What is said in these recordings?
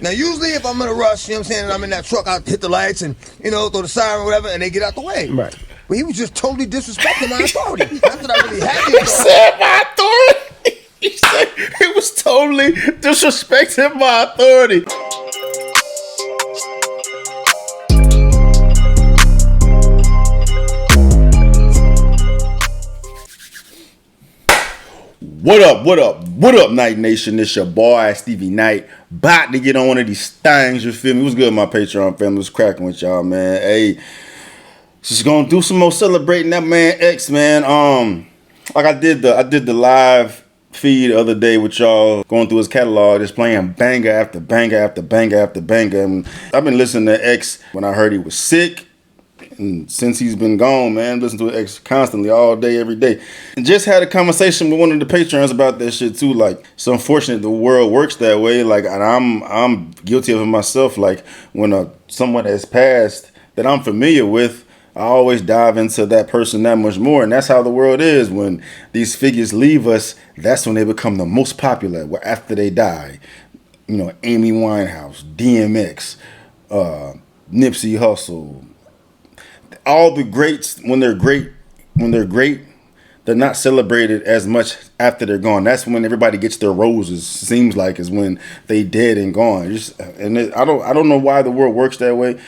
Now, usually if I'm in a rush, you know what I'm saying, and I'm in that truck, I'll hit the lights and, you know, throw the siren or whatever, and they get out the way. Right. But he was just totally disrespecting my authority. Not that I really had the He said my authority. He said he was totally disrespecting my authority. What up, Night Nation? It's your boy, Stevie Knight. About to get on one of these things, you feel me? What's good, my Patreon family? What's cracking with y'all, man? Hey, just gonna do some more celebrating that man X, man. Like I did the live feed the other day with y'all, going through his catalog, just playing banger after banger after banger after banger. And I've been listening to X when I heard he was sick. And since he's been gone, man, listen to X constantly, all day, every day. And just had a conversation with one of the patrons about that shit too. Like, it's unfortunate the world works that way. Like, and I'm guilty of it myself. Like, when someone has passed that I'm familiar with, I always dive into that person that much more. And that's how the world is. When these figures leave us, that's when they become the most popular. After they die, you know, Amy Winehouse, DMX, Nipsey Hussle. All the greats, when they're great, they're not celebrated as much after they're gone. That's when everybody gets their roses. Seems like is when they dead and gone. I don't know why the world works that way.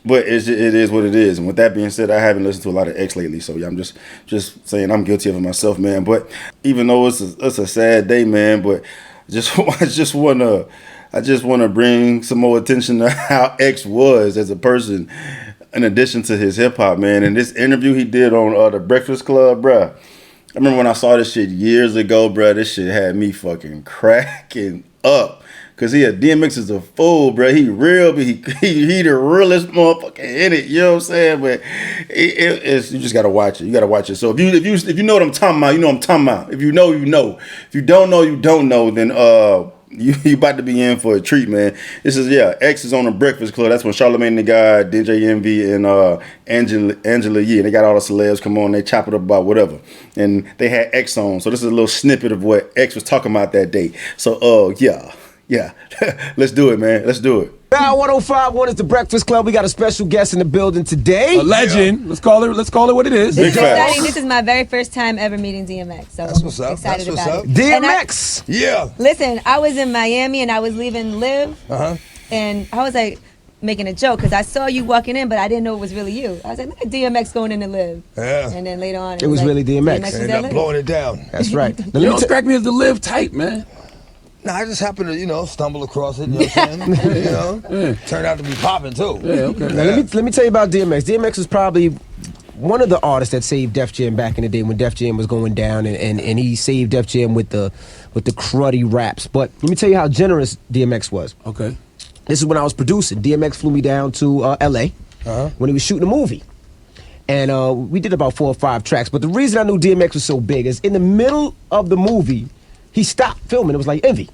But it is what it is. And with that being said, I haven't listened to a lot of X lately, so yeah, I'm just saying I'm guilty of it myself, man. But even though it's a sad day, man, but I just wanna bring some more attention to how X was as a person. In addition to his hip hop, man, and this interview he did on the Breakfast Club, bruh. I remember when I saw this shit years ago, bruh. This shit had me fucking cracking up, cause DMX is a fool, bruh. He real, but he the realest motherfucker in it. You know what I'm saying? But you just gotta watch it. You gotta watch it. So if you know what I'm talking about, you know what I'm talking about. If you know, you know. If you don't know, you don't know. Then you about to be in for a treat, man. This is X is on the Breakfast Club. That's when Charlamagne the God, DJ Envy, and Angela Yee. They got all the celebs come on. They chop it up about whatever, and they had X on. So this is a little snippet of what X was talking about that day. So yeah, let's do it, man. Let's do it. Now 105.1 is the Breakfast Club. We got a special guest in the building today. A legend. Yeah. Let's call it what it is. This is exciting. This is my very first time ever meeting DMX. So that's what's up. Excited that's about what's it. DMX. Yeah. Listen, I was in Miami and I was leaving Live. And I was like making a joke because I saw you walking in, but I didn't know it was really you. I was like, look at DMX going in to Live. Yeah. And then later on, it was like, really DMX. Ended up blowing it down. That's right. You don't crack me as the Live type, man. No, I just happened to, stumble across it, you know what I'm saying? Turned out to be popping, too. Yeah, okay. Now, let me tell you about DMX. DMX is probably one of the artists that saved Def Jam back in the day when Def Jam was going down, and he saved Def Jam with the cruddy raps. But let me tell you how generous DMX was. Okay. This is when I was producing. DMX flew me down to L.A. When he was shooting a movie. And we did about 4 or 5 tracks. But the reason I knew DMX was so big is in the middle of the movie, he stopped filming. It was like, Envy,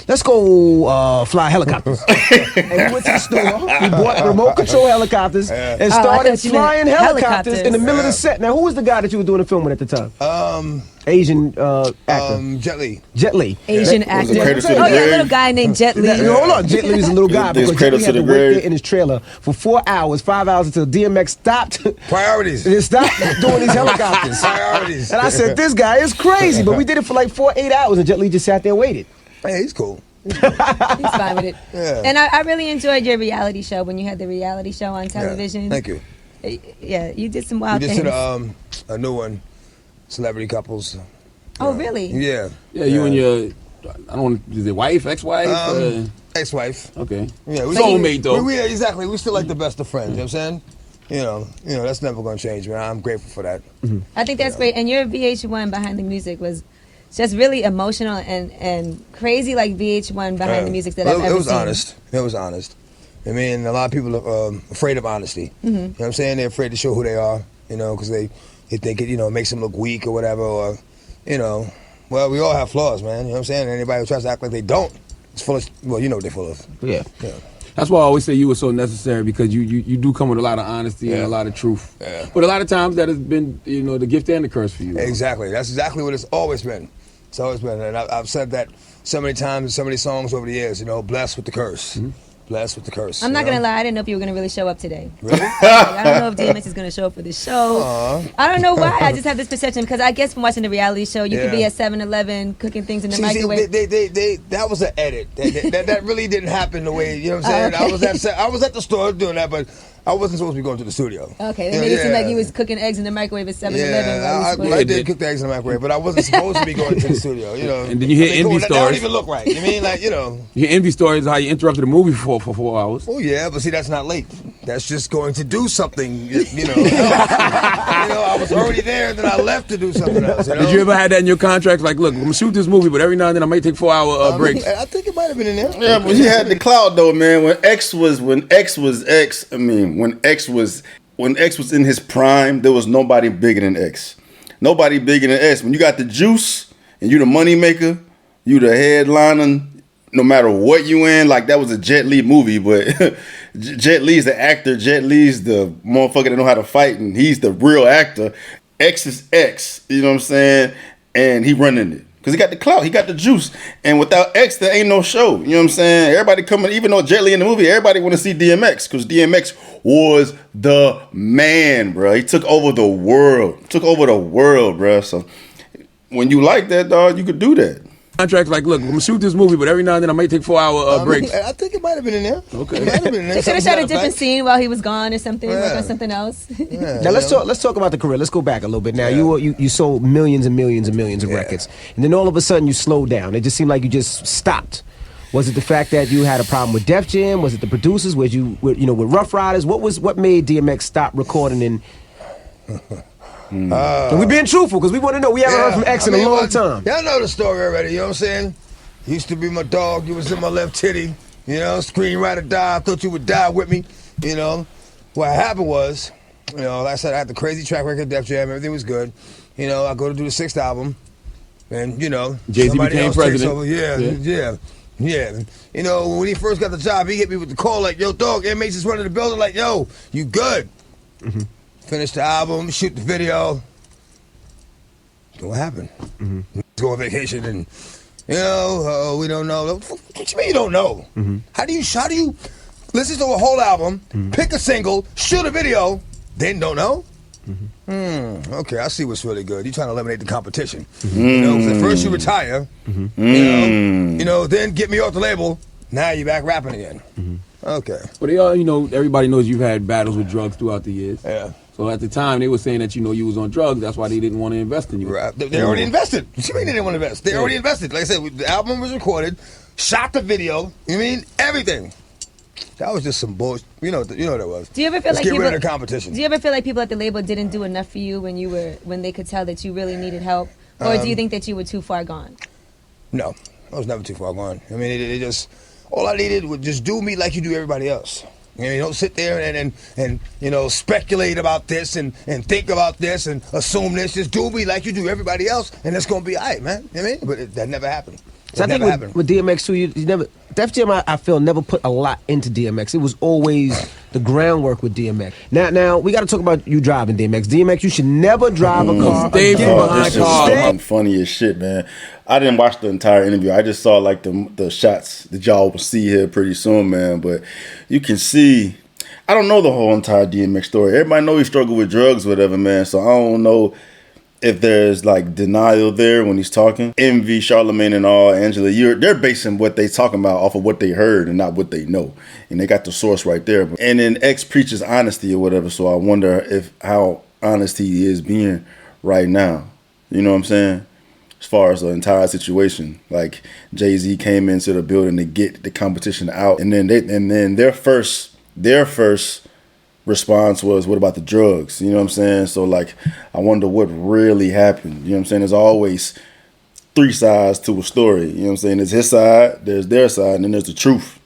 let's go fly helicopters. And we went to the store. We bought remote control helicopters and started flying helicopters in the middle of the set. Now, who was the guy that you were doing the film with at the time? Asian actor. Jet Li. Jet Li. Asian actor. Oh, yeah, a little guy named Jet Li. Hold on, Jet Li was a little guy because Jet Li had to wait there in his trailer for 4 hours, 5 hours until DMX stopped. Priorities. And stopped doing these helicopters. Priorities. And I said, this guy is crazy. But we did it for like 8 hours, and Jet Li just sat there and waited. Hey, he's cool. He's fine with it. Yeah. And I really enjoyed your reality show when you had the reality show on television. Yeah. Thank you. Yeah, you did some wild things. We just did a new one, Celebrity Couples. Oh, really? Yeah. Yeah, you and your, is it wife, ex-wife? Ex-wife. Okay. Yeah, soulmate though. Exactly. We still like the best of friends. You know what I'm saying? You know, that's never gonna change, man. I'm grateful for that. I think that's great. And your VH1 Behind the Music was just really emotional and crazy, like VH1 Behind the Music that I've ever seen. It was honest. I mean, a lot of people are afraid of honesty. You know what I'm saying? They're afraid to show who they are, because they think it, makes them look weak or whatever, or, well, we all have flaws, man. You know what I'm saying? Anybody who tries to act like they don't, it's full of, well, you know what they're full of. Yeah. That's why I always say you were so necessary, because you do come with a lot of honesty and a lot of truth. Yeah. But a lot of times that has been, the gift and the curse for you. Exactly. That's exactly what it's always been. It's always been. And I've said that so many times, so many songs over the years. You know, blessed with the curse. Blessed with the curse. I'm not you know? gonna lie, I didn't know if you were gonna really show up today. Really? I don't know if DMX is gonna show up for this show. I don't know why. I just have this perception because I guess from watching the reality show, you could be at 7-Eleven cooking things in the microwave. That was an edit. That really didn't happen the way, you know what I'm saying? Okay. I was at the store doing that, but I wasn't supposed to be going to the studio. Okay, that made it seem like you was cooking eggs in the microwave at 7-Eleven. I did cook the eggs in the microwave, but I wasn't supposed to be going to the studio, you know. And then you hear envy That stories. don't even look right. You mean, like, you know. You hear envy stories how you interrupted the movie for 4 hours. Oh, yeah, but see, that's not late. That's just going to do something, you know. I was already there, and then I left to do something else. You know? Did you ever have that in your contracts? Like, look, I'm going to shoot this movie, but every now and then I might take 4-hour breaks. I think it might have been in there. Yeah, but he had the clout though, man. When X was in his prime, there was nobody bigger than X. Nobody bigger than X. When you got the juice and you the money maker, you the headliner, no matter what you in, like that was a Jet Li movie, but Jet Li's the actor, Jet Li's the motherfucker that know how to fight, and he's the real actor. X is X, you know what I'm saying? And he running it. Because he got the clout, he got the juice. And without X, there ain't no show. You know what I'm saying? Everybody coming, even though Jet Li in the movie, everybody want to see DMX. Because DMX was the man, bro. He took over the world. Bro. So when you like that, dog, you could do that. Contracts like, look, I'm going to shoot this movie, but every now and then I might take 4-hour breaks. I think it might have been in there. Okay. It might have been in there. They could have shot a different scene while he was gone or something, work on something else. Now let's talk about the career. Let's go back a little bit. Now you sold millions and millions and millions of records, and then all of a sudden you slowed down. It just seemed like you just stopped. Was it the fact that you had a problem with Def Jam? Was it the producers? Was you with Rough Riders? What made DMX stop recording and we're being truthful because we want to know. We haven't heard from X in a long time. Y'all know the story already, you know what I'm saying? Used to be my dog, you was in my left titty, you know, screenwriter die, I thought you would die with me, you know. What happened was, you know, like I said, I had the crazy track record, Def Jam, everything was good. You know, I go to do the 6th album, and, you know, Jay-Z somebody became else takes president. over. Yeah. You know, when he first got the job, he hit me with the call like, yo, dog, inmates is running the building, like, yo, you good? Finish the album, shoot the video. What happened? Go on vacation and, you know, we don't know. What you mean you don't know? How do you listen to a whole album, pick a single, shoot a video, then don't know? Okay, I see what's really good. You're trying to eliminate the competition. You know, 'cause at first you retire, you know, then get me off the label. Now you're back rapping again. Okay. But they all, you know, everybody knows you've had battles with drugs throughout the years. Yeah. So at the time, they were saying that, you know, you was on drugs. That's why they didn't want to invest in you. Right. They already invested. What you mean they didn't want to invest? They already invested. Like I said, the album was recorded, shot the video. You mean everything? That was just some bullshit. You know what that was. Do you ever feel Let's like get people, rid of the competition? Do you ever feel like people at the label didn't do enough for you when they could tell that you really needed help, or do you think that you were too far gone? No, I was never too far gone. I mean, it just all I needed was just do me like you do everybody else. You know, you don't sit there and you know, speculate about this and think about this and assume this. Just do me like you do everybody else, and it's gonna be all right, man. You know what I mean? But that never happened. So I think with DMX too, you never Def Jam. I feel never put a lot into DMX. It was always the groundwork with DMX. Now we got to talk about you driving DMX. DMX, you should never drive a car. Stay behind This cars. is funny as shit, man. I didn't watch the entire interview. I just saw like the shots that y'all will see here pretty soon, man. But you can see, I don't know the whole entire DMX story. Everybody know he struggled with drugs, or whatever, man. So I don't know if there's like denial there when he's talking. Envy, Charlemagne and all, Angela, they're basing what they talking about off of what they heard and not what they know. And they got the source right there. And then X preaches honesty or whatever, so I wonder how honest he is being right now. You know what I'm saying? As far as the entire situation. Like Jay-Z came into the building to get the competition out, and then their first response was, what about the drugs? You know what I'm saying? So like, I wonder what really happened. You know what I'm saying? There's always 3 sides to a story. You know what I'm saying? There's his side, there's their side, and then there's the truth.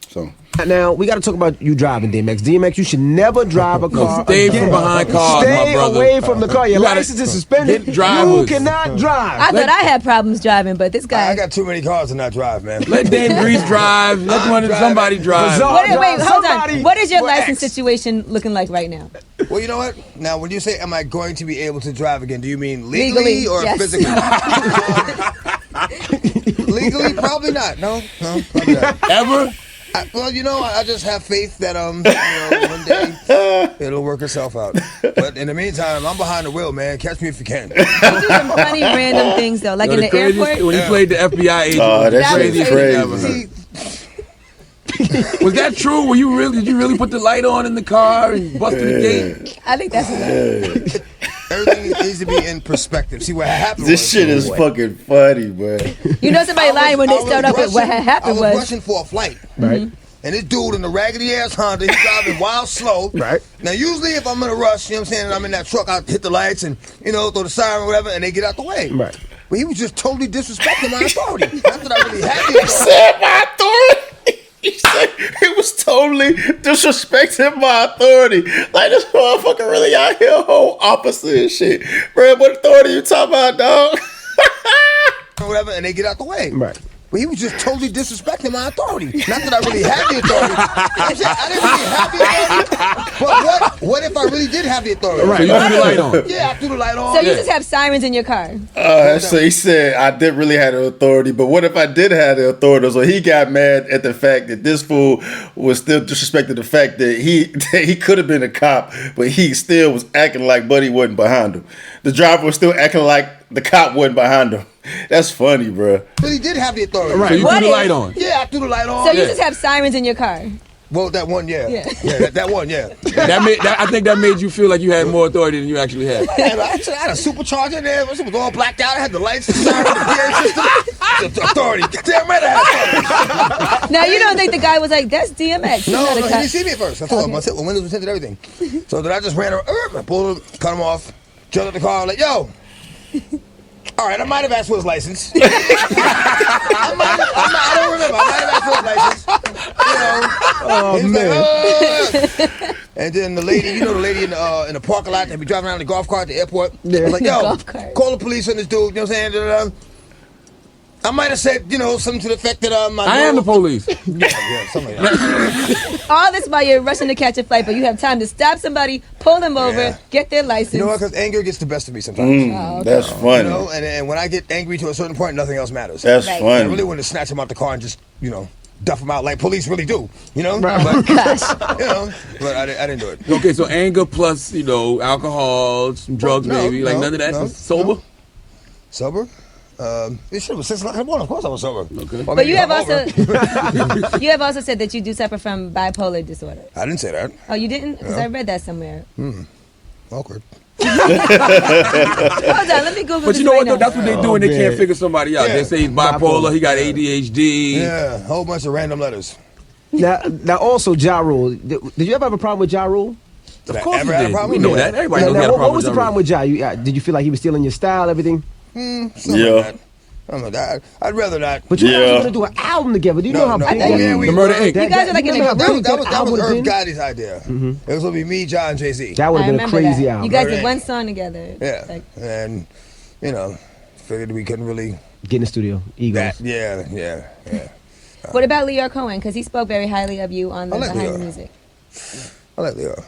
So Now we got to talk about you driving, DMX. DMX, you should never drive a car. Stay from behind cars, my Stay brother. away from the car. Your You gotta license is suspended. get drivers. You cannot drive. I thought I had problems driving, but this guy. I got too many cars to not drive, man. Let Dame Grease drive. Let somebody drive. Bizarre. Wait, hold Somebody- on. What is your Well, license X. situation looking like right now? Well, you know what? Now, when you say, am I going to be able to drive again, do you mean legally or yes. physically? Legally, probably not. No, probably not. Ever? Well, I just have faith that one day it'll work itself out. But in the meantime, I'm behind the wheel, man. Catch me if you can. You do some funny random things though, like in the airport. When you played the FBI agent, that shit's crazy. Was that true? Did you really put the light on in the car and bust through the gate? I think that's hilarious. Everything needs to be in perspective. See what happened. This shit is fucking funny, man. Somebody lying when they start off with what had happened I was rushing for a flight. Right. And this dude in the raggedy ass Honda, he's driving wild slow. Right. Now, usually if I'm in a rush, you know what I'm saying, and I'm in that truck, I hit the lights and, throw the siren or whatever, and they get out the way. Right. But he was just totally disrespecting my authority. Not that I really had the authority. Said my authority. He said he was totally disrespecting my authority. Like, this motherfucker really out here whole opposite and shit. Bro, what authority you talking about, dog? Or whatever, and they get out the way. Right. But he was just totally disrespecting my authority. Not that I really had the authority. I didn't really have the authority. But what if I really did have the authority? Right. So you threw the light on. Yeah, I threw the light on. So you just have sirens in your car. So he said I didn't really have the authority, but what if I did have the authority? So he got mad at the fact that this fool was still disrespecting the fact that he could have been a cop, but he still was acting like Buddy wasn't behind him. The driver was still acting like the cop wasn't behind him. That's funny, bro. But he did have the authority. Right. So you threw the light on. Yeah, I threw the light on. So you just have sirens in your car. Well, that one, yeah. Yeah. That one, yeah. I think that made you feel like you had more authority than you actually had. I had a supercharger in there. It was all blacked out. I had the lights, the siren, the PA system. The authority. Damn right I had authority. Now you don't think the guy was like, that's DMX. No, he didn't see me at first. I told him, I said, windows were tinted, everything. So then I just ran around, I pulled him, cut him off, jumped out the car, like, yo. All right, I might have asked for his license. I don't remember. I might have asked for his license. And then the lady, the lady in the parking lot that be driving around the golf cart at the airport. Yeah. Like, yo, call the police on this dude. You know what I'm saying? I might have said, something to the effect that I am the police. Yeah, something like that. All this while you're rushing to catch a flight, but you have time to stop somebody, pull them over, get their license. You know what? Because anger gets the best of me sometimes. Okay. That's funny. And when I get angry to a certain point, nothing else matters. That's Right. funny. I really want to snatch him out the car and just, duff him out like police really do. Right. But, Gosh. but I didn't do it. Okay, so anger plus, alcohol, some drugs maybe. Like none of that? No, Sober? Sober? It should was 6 o'clock in the morning. Of course I was sober. Okay. Or But maybe you have hungover. you have also said that you do suffer from bipolar disorder. I didn't say that. Oh, you didn't? Because I read that somewhere. Awkward. Hold on, let me Google But this you know right what, though? now. That's what they do when they can't figure somebody out. Yeah. They say he's bipolar, he got ADHD. Yeah, a whole bunch of random letters. Now also Ja Rule. Did you ever have a problem with Ja Rule? Of Did I course ever we have a did. problem We with know that? that. Everybody knows Now, he had a what problem was the with problem with Ja? Did you feel like he was stealing your style, everything? Something Yeah. like that. I don't know. I'd rather not. But you guys Yeah. were gonna do an album together. Do you know how big think- that we The Murder were. Inc. You guys are like in a That group. was Irv been? Gotti's idea. It was going to be me, John, Jay-Z. That would I have been a remember crazy that. album. You guys Right. did one song together. Yeah. Like, And, figured we couldn't really... Get in the studio. Egos. Yeah. what about Leo Cohen? Because he spoke very highly of you on the I like Behind Leo. the Music. I like Leo.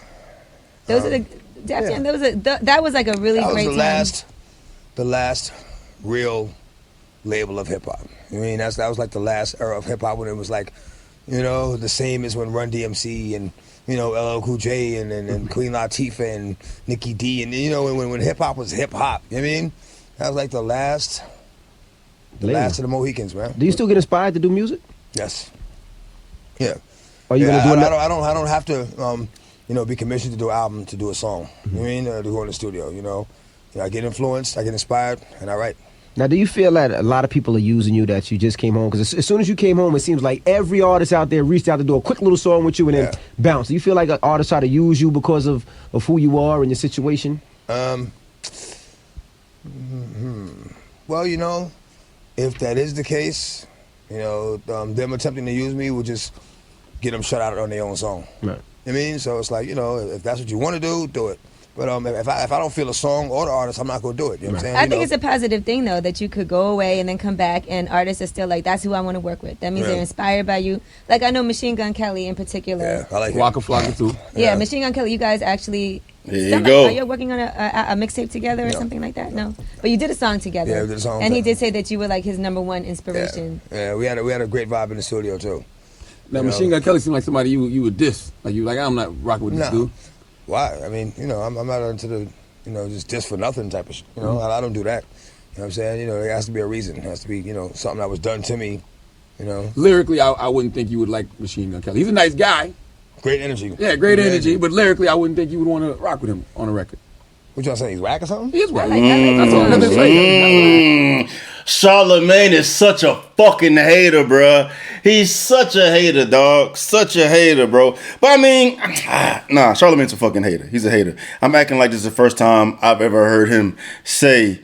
Those are the Def Jam. That was like a really That was great the last real label of hip hop. I mean, that was like the last era of hip hop when it was like, the same as when Run DMC and LL Cool J and Queen Latifah and Nicki D and when hip hop was hip hop. You know what I mean? That was like the last of the Mohicans, man. Do you still get inspired to do music? Yes. Yeah. Are you gonna do another? I don't have to be commissioned to do an album, to do a song. You know what I mean? To go in the studio, I get influenced, I get inspired, and I write. Now, do you feel that a lot of people are using you that you just came home? Because as soon as you came home, it seems like every artist out there reached out to do a quick little song with you and then bounce. Do you feel like artists try to use you because of who you are and your situation? Well, if that is the case, them attempting to use me will just get them shut out on their own song. Right. I mean, so it's like, if that's what you want to do it. But if I don't feel a song or the artist, I'm not gonna do it. You know what I'm saying? I think it's a positive thing though that you could go away and then come back, and artists are still like, that's who I want to work with. That means they're inspired by you. Like I know Machine Gun Kelly in particular. Yeah, I like Waka Flocka too. Yeah, Machine Gun Kelly. You guys actually. There you go. Are you working on a mixtape together or something like that? No, but you did a song together. Yeah, we did a song and he together. did say that you were like his #1 inspiration. Yeah, we had a great vibe in the studio too. Now, Machine Gun Kelly seemed like somebody you would diss. Like you like, I'm not rocking with this dude. Why? I mean, I'm not into the, just diss for nothing type of shit. I don't do that. You know what I'm saying? There has to be a reason. It has to be, something that was done to me, Lyrically, I wouldn't think you would like Machine Gun Kelly. He's a nice guy. Great energy. Yeah, great energy. But lyrically, I wouldn't think you would want to rock with him on a record. What y'all saying? He's whack or something? He is whack. I like That's all I have to say. Charlamagne is such a fucking hater, bruh. He's such a hater, dog. Such a hater, bro. But I mean, nah, Charlamagne's a fucking hater. He's a hater. I'm acting like this is the first time I've ever heard him say,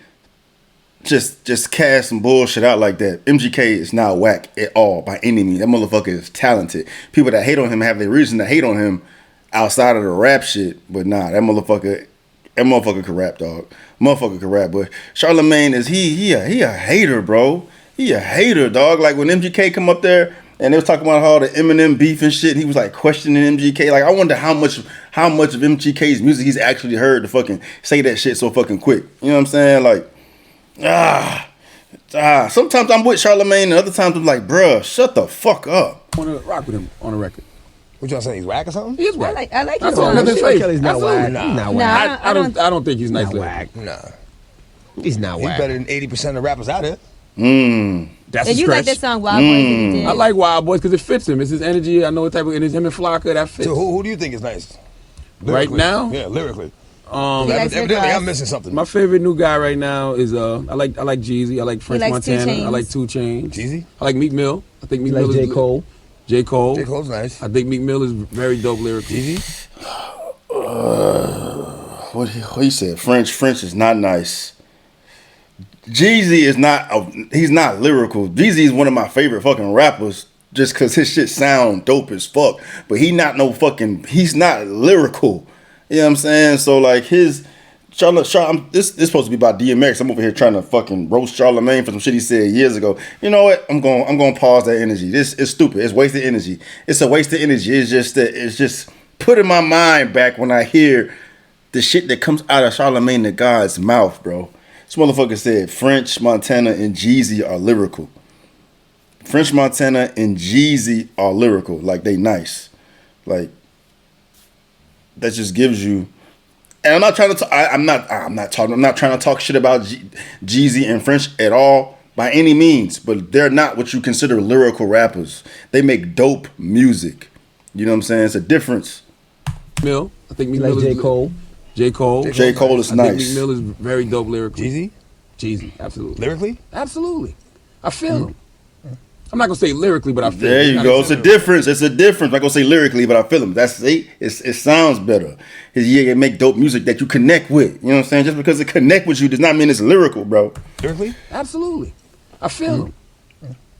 just cast some bullshit out like that. MGK is not whack at all by any means. That motherfucker is talented. People that hate on him have their reason to hate on him outside of the rap shit. But nah, that motherfucker can rap, dog. Motherfucker can rap. But Charlamagne is he a hater, bro. He a hater, dog. Like when MGK come up there and they was talking about all the Eminem beef and shit, he was like questioning MGK. Like I wonder how much of MGK's music he's actually heard to fucking say that shit so fucking quick. You know what I'm saying? Like, sometimes I'm with Charlamagne and other times I'm like, bruh, shut the fuck up. I want to rock with him on a record. What y'all saying? He's whack or something? He is whack. I like That's his all I have to song. say. Kelly's not Absolutely. whack. He's not Nah, whack. I don't think he's nice. Not whack. Nah. He's not He's whack. better than 80% of rappers out there. That's And a you like stretch. that song Wild Boys that he did. I like Wild Boys because it fits him. It's his energy. I know what type of, and it's him and Flocka that fits. So who do you think is nice? Right now? Yeah, lyrically. He likes Evidently, Rick Ross. I'm missing something. My favorite new guy right now is I like Jeezy. I like French likes 2 Montana. Chainz. I like 2 Chainz. Jeezy? I like Meek Mill. I think Meek Like Mill J. is Cole. J. Cole. J. Cole's nice. I think Meek Mill is very dope lyrically. Jeezy? What he said? French is not nice. Jeezy is he's not lyrical. Jeezy is one of my favorite fucking rappers just cause his shit sound dope as fuck. But he's not lyrical. You know what I'm saying? So like this supposed to be about DMX. I'm over here trying to fucking roast Charlamagne for some shit he said years ago. You know what? I'm going to pause that energy. This is stupid. It's wasted energy. It's a waste of energy. It's just putting my mind back when I hear the shit that comes out of Charlamagne the God's mouth, bro. This motherfucker said French Montana and Jeezy are lyrical. French Montana and Jeezy are lyrical. Like they nice. Like that just gives you. And I'm not trying to. I'm not trying to talk shit about Jeezy and French at all by any means. But they're not what you consider lyrical rappers. They make dope music. You know what I'm saying? It's a difference. Mill. I think Meek Like Mill J. is Cole. J. Cole. J. Cole is I think nice. Meek Mill is very dope lyrically. Jeezy? Absolutely. Lyrically? Absolutely. I feel him. I'm not gonna say lyrically, but I feel There him. you go. It's a difference. It's a difference. I'm not gonna say lyrically, but I feel him. It sounds better. He can make dope music that you connect with. You know what I'm saying? Just because it connect with you does not mean it's lyrical, bro. Lyrically? Absolutely. I feel him.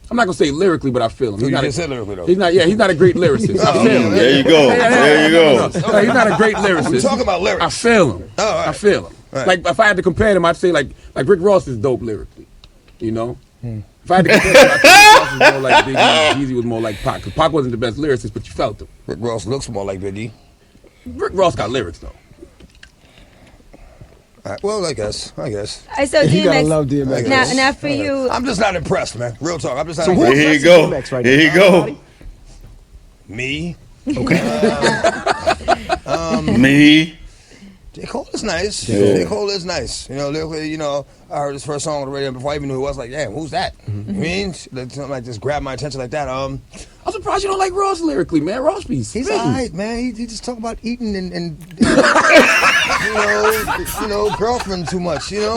I'm not gonna say lyrically, but I feel him. So He's you not just said lyrically, though. He's not a great lyricist. I feel him. There you go. There you go. No, he's not a great lyricist. We're talking about lyrics. I feel him. Oh, all right. I feel him. Right. Like if I had to compare them, I'd say like Rick Ross is dope lyrically. You know? If I had to compare them, I think Rick Ross was more like Biggie. Jeezy was more like Pac. Because Pac wasn't the best lyricist, but you felt him. Rick Ross looks more like Biggie. Rick Ross got lyrics though. All right, well, I guess. So You DMX. gotta love DMX. Now for you, I'm just not impressed, man. Real talk. I'm just not So who- impressed. Here you That's go. DMX right Here now. you go. Me. Me. J. Cole is nice. Yeah. J. Cole is nice. Lyrically, I heard his first song on the radio before I even knew who it was. Like, damn, who's that? You mean? Something like just grabbed my attention like that. I'm surprised you don't like Ross lyrically, man. Ross be He's spitting. alright, man. He just talk about eating and girlfriend too much. How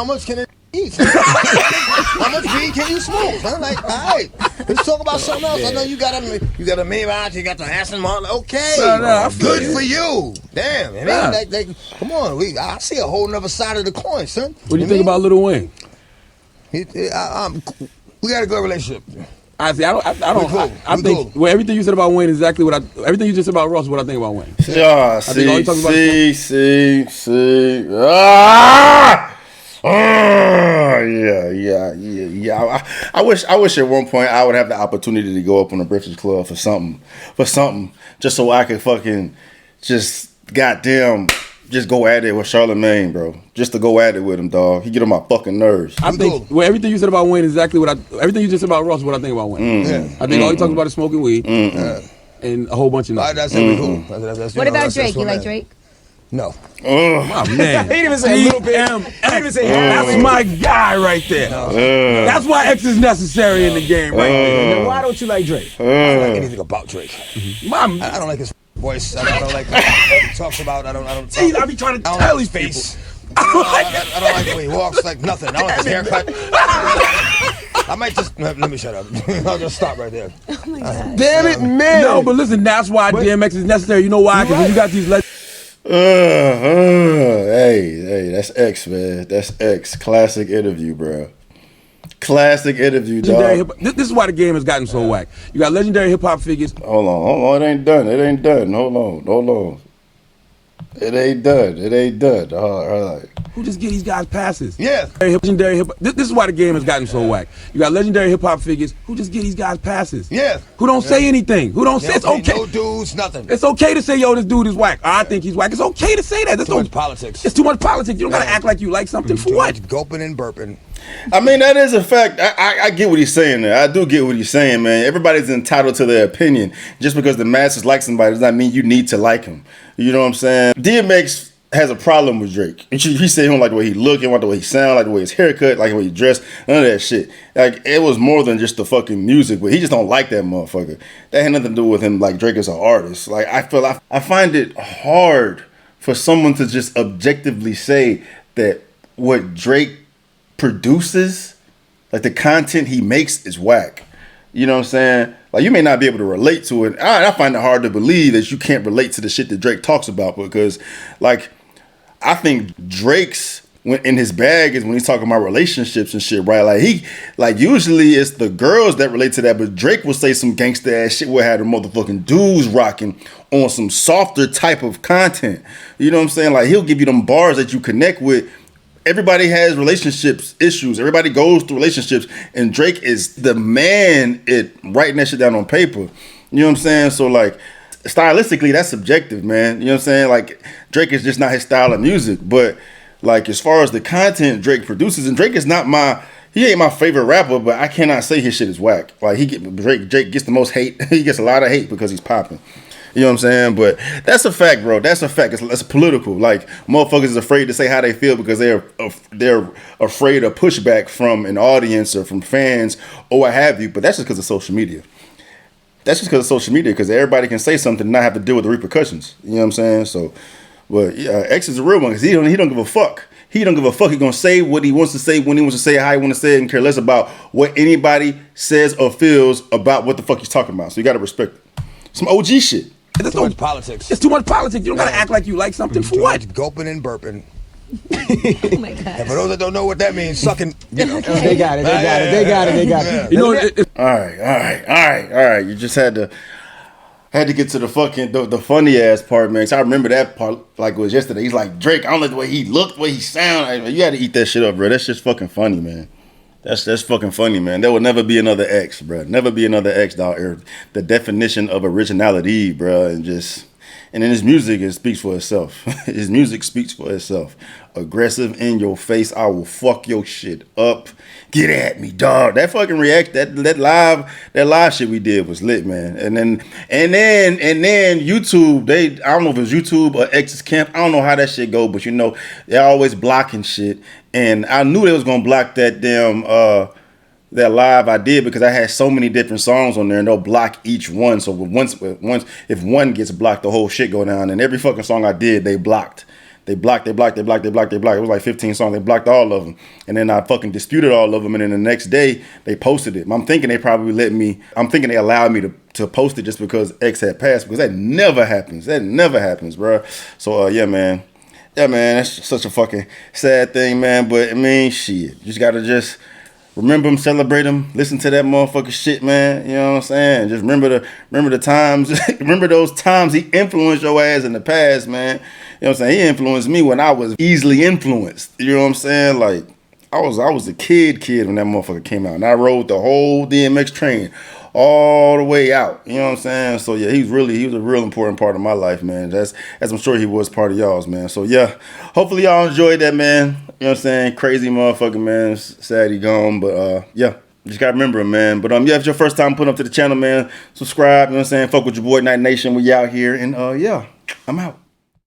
much can it eat? How much weed can you smoke? I'm like, alright, let's talk about something else. I know you got a Maybach, you got the Aston Martin. Okay, I feel good you. for you. Damn, man. Yeah. Come on, I see a whole nother side of the coin, son. What do you think about Lil Wayne? We got a good relationship. I see. I don't. cool. I We think cool. well, everything you said about Wayne is exactly what everything you just said about Ross is what I think about Wayne. Yeah, think all you talking about see. Yeah. I wish at one point I would have the opportunity to go up on the Breakfast Club for something, just so I could fucking just goddamn just go at it with Charlamagne, bro. Just to go at it with him, dog. He get on my fucking nerves. I think well, everything you said about Wayne is exactly what everything you just said about Ross is what I think about Wayne. I think all he talks about is smoking weed and a whole bunch of nothing. That's we cool. What about Drake? You like Drake? No. Oh man, He didn't even say a little bit. DMX. He didn't even say That's my guy right there. That's why X is necessary in the game right there. Then why don't you like Drake? I don't like anything about Drake. My, I don't like his voice. I don't like what he talks about. I don't. see, I be trying to I don't tell like these his face. people. I don't like the way he walks. Like nothing. I don't like his haircut. I might just let me shut up. I'll just stop right there. Oh my God. Damn it, man. No, but listen, that's why DMX is necessary. You know why? Because when you got these Hey, that's X, man. That's X. Classic interview, bro. Classic interview, legendary dog. hip. This is why the game has gotten so whack. You got legendary hip hop figures. Hold on. It ain't done. Hold on. It ain't done. All right. Who just get these guys passes? Yeah. Legendary hip. This is why the game has gotten so whack. You got legendary hip hop figures who just get these guys passes. Yeah. Who don't say anything. Who don't say it's okay. No dudes, nothing. It's okay to say, yo, this dude is whack. I think he's whack. It's okay to say that. That's Too much politics. It's too much politics. You don't gotta act like you like something for Too what? much gulping and burping. I mean, that is a fact. I get what he's saying there. I do get what he's saying, man. Everybody's entitled to their opinion. Just because the masses like somebody does not mean you need to like him. You know what I'm saying? DMX has a problem with Drake. He said he don't like the way he look, he don't like the way he sound, like the way his haircut, like the way he dressed, none of that shit. Like, it was more than just the fucking music, but he just don't like that motherfucker. That had nothing to do with him, like Drake is an artist. Like, I find it hard for someone to just objectively say that what Drake produces, like the content he makes, is whack. You know what I'm saying? Like, you may not be able to relate to it. I find it hard to believe that you can't relate to the shit that Drake talks about, because, like, I think Drake's in his bag is when he's talking about relationships and shit, right? Like usually it's the girls that relate to that, but Drake will say some gangsta ass shit where had the motherfucking dudes rocking on some softer type of content. You know what I'm saying? Like, he'll give you them bars that you connect with. Everybody has relationships issues. Everybody goes through relationships, and Drake is the man at writing that shit down on paper. You know what I'm saying? So, like, stylistically, that's subjective, man. You know what I'm saying? Like, Drake is just not his style of music. But, like, as far as the content Drake produces, and Drake is not he ain't my favorite rapper, but I cannot say his shit is whack. Like, Drake gets the most hate. He gets a lot of hate because he's popping. You know what I'm saying? But that's a fact, bro. That's a fact. It's political. Like, motherfuckers is afraid to say how they feel because they're afraid of pushback from an audience or from fans or what have you. But that's just because of social media. Because everybody can say something and not have to deal with the repercussions. You know what I'm saying? So, but yeah, X is a real one because he don't give a fuck. He don't give a fuck. He's gonna say what he wants to say when he wants to say it, how he wants to say it, and care less about what anybody says or feels about what the fuck he's talking about. So you gotta respect it. Some OG shit. Too much politics. It's too much politics. You don't gotta act like you like something for Too what? much gulping and burping. Oh my God. And for those that don't know what that means, sucking. You know. They got it. You know, All right. You just had to get to the fucking the funny ass part, man. 'Cause I remember that part like it was yesterday. He's like, Drake, I don't like the way he looked, the way he sound. You had to eat that shit up, bro. That's just fucking funny, man. That's fucking funny, man. There will never be another X, bro. Never be another X, dog. The definition of originality, bro, and then his music, it speaks for itself. His music speaks for itself. Aggressive, in your face, I will fuck your shit up. Get at me, dog. That fucking that live shit we did was lit, man. And then YouTube, I don't know if it's YouTube or X's camp. I don't know how that shit go, but you know, they're always blocking shit. And I knew they was gonna block that damn that live I did because I had so many different songs on there, and they'll block each one. So if one gets blocked, the whole shit go down. And every fucking song I did, they blocked. It was like 15 songs. They blocked all of them. And then I fucking disputed all of them. And then the next day, they posted it. I'm thinking they probably they allowed me to post it just because X had passed, because that never happens, bro. So, yeah, man, that's such a fucking sad thing, man. But, I mean, shit. You just gotta remember him, celebrate him, listen to that motherfucking shit, man. You know what I'm saying? Just remember the times, remember those times he influenced your ass in the past, man. You know what I'm saying? He influenced me when I was easily influenced. You know what I'm saying? Like, I was a kid when that motherfucker came out. And I rode the whole DMX train all the way out. You know what I'm saying? So yeah, he was a real important part of my life, man. As I'm sure he was part of y'all's, man. So yeah, hopefully y'all enjoyed that, man. You know what I'm saying? Crazy motherfucker, man. Sad he gone, but yeah. Just gotta remember him, man. But yeah, if it's your first time putting up to the channel, man, subscribe, you know what I'm saying? Fuck with your boy Night Nation. We out here, and yeah, I'm out.